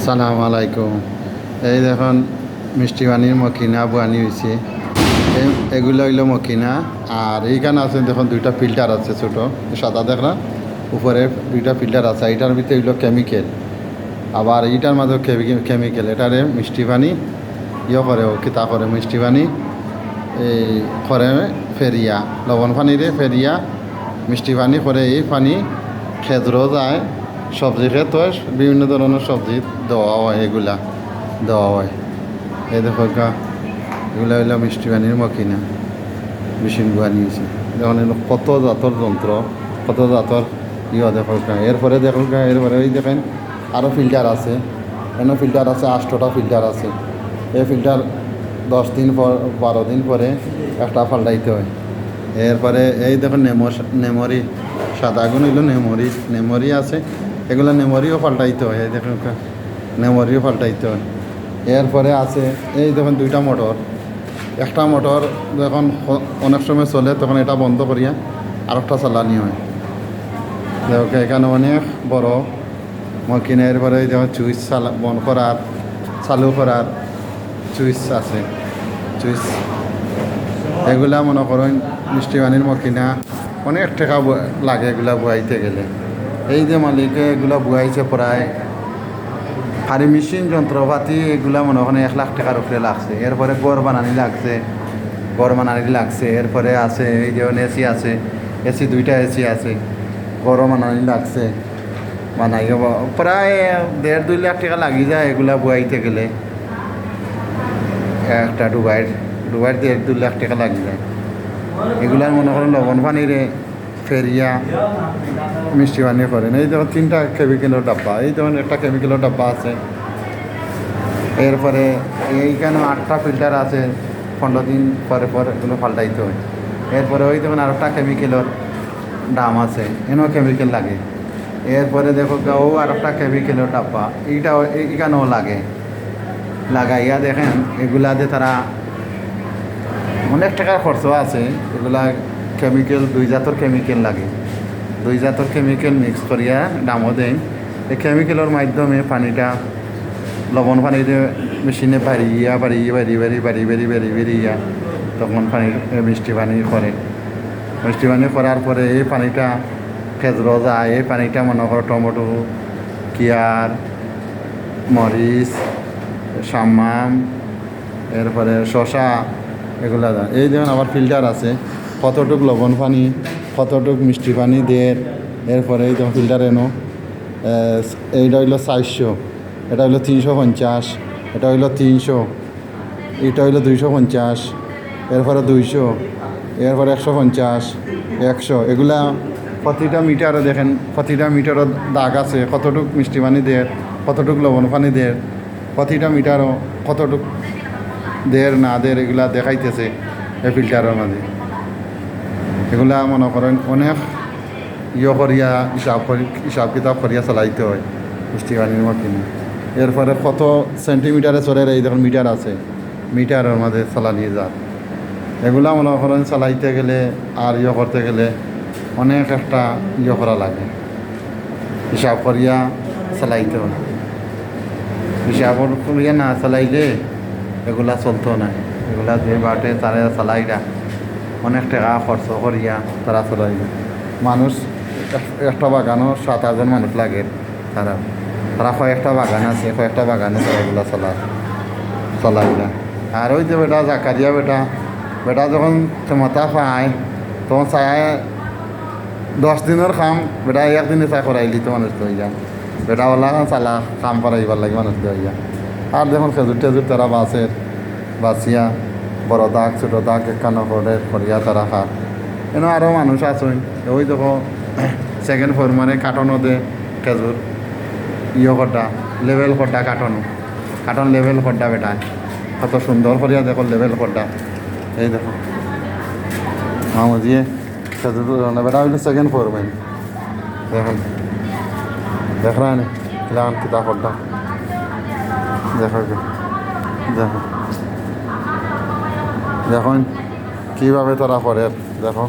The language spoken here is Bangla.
আসসালামু আলাইকুম। এই দেখুন মিষ্টি পানির মকিনা বানি হয়েছে। এগুলো হইলো মকিনা। আর এইখানে আছে দেখুন দুইটা ফিল্টার আছে ছোটো সাদা দেখলাম উপরে দুইটা ফিল্টার আছে। এইটার ভিতরে হইলো কেমিক্যাল, আবার এইটার মাঝে কেমিক্যাল। এটারে মিষ্টি পানি করে ও কিতা করে মিষ্টি পানি এই করে ফেরিয়া লবণ পানিরে ফেরিয়া মিষ্টি পানি করে। এই পানি খেজুরও যায়, সবজি খেত হয়, বিভিন্ন ধরনের সবজি দেওয়া হয়, এগুলা দেওয়া হয়। এই দেখো এগুলা হইলো মিষ্টি পানির মকিনা মেশিন গুয়া নিয়েছে। দেখুন কত জাতর যন্ত্র, কত জাতর দেখো। এরপরে দেখো এরপরে ওই দেখেন আরও ফিল্টার আছে, এনে ফিল্টার আছে 8টা ফিল্টার আছে। এই ফিল্টার 10 দিন পর 12 দিন পরে একটা পাল্টাইতে হয়। এরপরে এই দেখুন নেমরি সাদা গুণ হইলো নেমরি আছে, এগুলো নেমরিও পাল্টাইতে হয়। এই দেখুন নেমরিও পাল্টাইতে হয়। এরপরে আছে এই দেখুন দুইটা মোটর। একটা মোটর যখন অনেক সময় চলে তখন এটা বন্ধ করিয়া আরেকটা চালানি হয়। দেখো এখানে অনেক বড় মকিনা। এরপরে দেখুন সুইচ বন্ধ করার চালু করার সুইচ আছে, সুইচ। এগুলা মনে করেন মিষ্টি পানির মকিনা অনেক টাকা লাগে এগুলা বুয়াইতে গেলে। এই যে মালিকে এগুলা বুয়াইছে প্রায় হারি মেশিন যন্ত্রপাতি এগুলা মনে করেন 1 লাখ টাকার উপরে লাগছে। এরপরে গড় বানানি লাগছে। এরপরে আছে এই যে এসি আছে, এসি 2টা এসি আছে, গড় বানানি লাগছে। বানাই প্রায় 1.5-2 লাখ টাকা লাগি যায় এগুলা বুয়াইতে গেলে। একটা ডুবাইয়ের 1.5-2 লাখ টাকা লাগি যায়। এগুলার মনে করেন লবণ পানিরে ফেরিয়া মিষ্টি পানি করেন। এই যেমন 3টা কেমিক্যালের ডাব্বা, এই যেমন একটা কেমিক্যালের ডাব্বা আছে। এরপরে এইখানে 8টা ফিল্টার আছে, 15 দিন পরে এগুলো পাল্টাইতে হয়। এরপরে ওই যেমন আরেকটা কেমিক্যালের দাম আছে, এনেও কেমিক্যাল লাগে। এরপরে দেখো ও আরেকটা কেমিক্যালের ডাব্বা, এইখানেও লাগাইয়া দেখেন এগুলাতে তারা অনেক টাকার খরচ আছে। এগুলা কেমিক্যাল 2 জাতের কেমিক্যাল লাগে, 2 জাতের কেমিক্যাল মিক্স করিয়া দামও দেয়। এই কেমিক্যালের মাধ্যমে পানিটা লবণ পানিতে মেশিনে বাড়িয়া তখন পানি মিষ্টি পানি করে। মিষ্টি পানি করার পরে এই পানিটা খেজুর যায়। এই পানিটা মনে করো টমেটো, কিয়ার, মরিচ, সাম্মাম, এরপরে শশা এগুলা দেয়। এই যেমন আবার ফিল্টার আছে, কতটুক লবণ পানি কতটুক মিষ্টি পানি দিয়ে। এরপরে এই যেমন ফিল্টার এনো এইটা হইলো 400, এটা হইলো 350, এটা হইলো 300, এটা হইলো 250, এরপরে 200, এরপরে 150, 100। এগুলা প্রতিটা মিটারে দেখেন, প্রতিটা মিটারও দাগ আছে, কতটুক মিষ্টি পানি দিয়ে কতটুক লবণ পানি দিয়ে, প্রতিটা মিটারও কতটুক দের না দের এগুলা দেখাইতেছে এই ফিল্টারের মাঝে। এগুলা মনে করেন অনেক করিয়া হিসাব কিতাব করিয়া চালাইতে হয় মিষ্টি পানির মকিনা। এরপরে কত সেন্টিমিটারে চলে এই দেখুন মিটার আছে, মিটারের মাঝে চালানি যার। এগুলা মনে করেন চালাইতে গেলে আর করতে গেলে অনেক একটা করা লাগে, হিসাব করিয়া চালাইতে হয়। হিসাব করিয়া না চালাইলে এগুলা চলতো না। এগুলা যে বাটে তারা চালাইরা অনেক টাকা খরচ করিয়া তারা চালাইবে। মানুষ একটা বাগানও 7-8জন মানুষ লাগে। তারা কয়েকটা বাগান আছে, কয়েকটা বাগানে তারা এগুলা চালাইরা। আর ওই যে বেটা জাকারিয়া বেটা যখন ক্ষমতা পায় তখন চায় 10 দিনের কাম বেটা 1 দিনে চাই করাইলি তো মানুষ হয়ে যায়। বেটাওয়ালা কাম করাইবার লাগে মানুষ হয়ে যায়। আর যখন খেজুর টেজুর তারা বাঁচিয়া বড় দাগ ছোটো দাগ একান্ন করিয়া তারা খায়। এনে আরও মানুষ আছে ওই দেখো সেকেন্ড ফরমানে কাটনও দে খেজুর করটা লেভেল করটা কাটন লেভেল করটা বেটা কত সুন্দর করিয়া দেখো লেভেল করটা। এই দেখো মামুজিয়ে খেজুর বেটা হইলো সেকেন্ড ফরমেন। দেখুন দেখলাম কিতা করটা দেখুন কীভাবে তারা করে। দেখো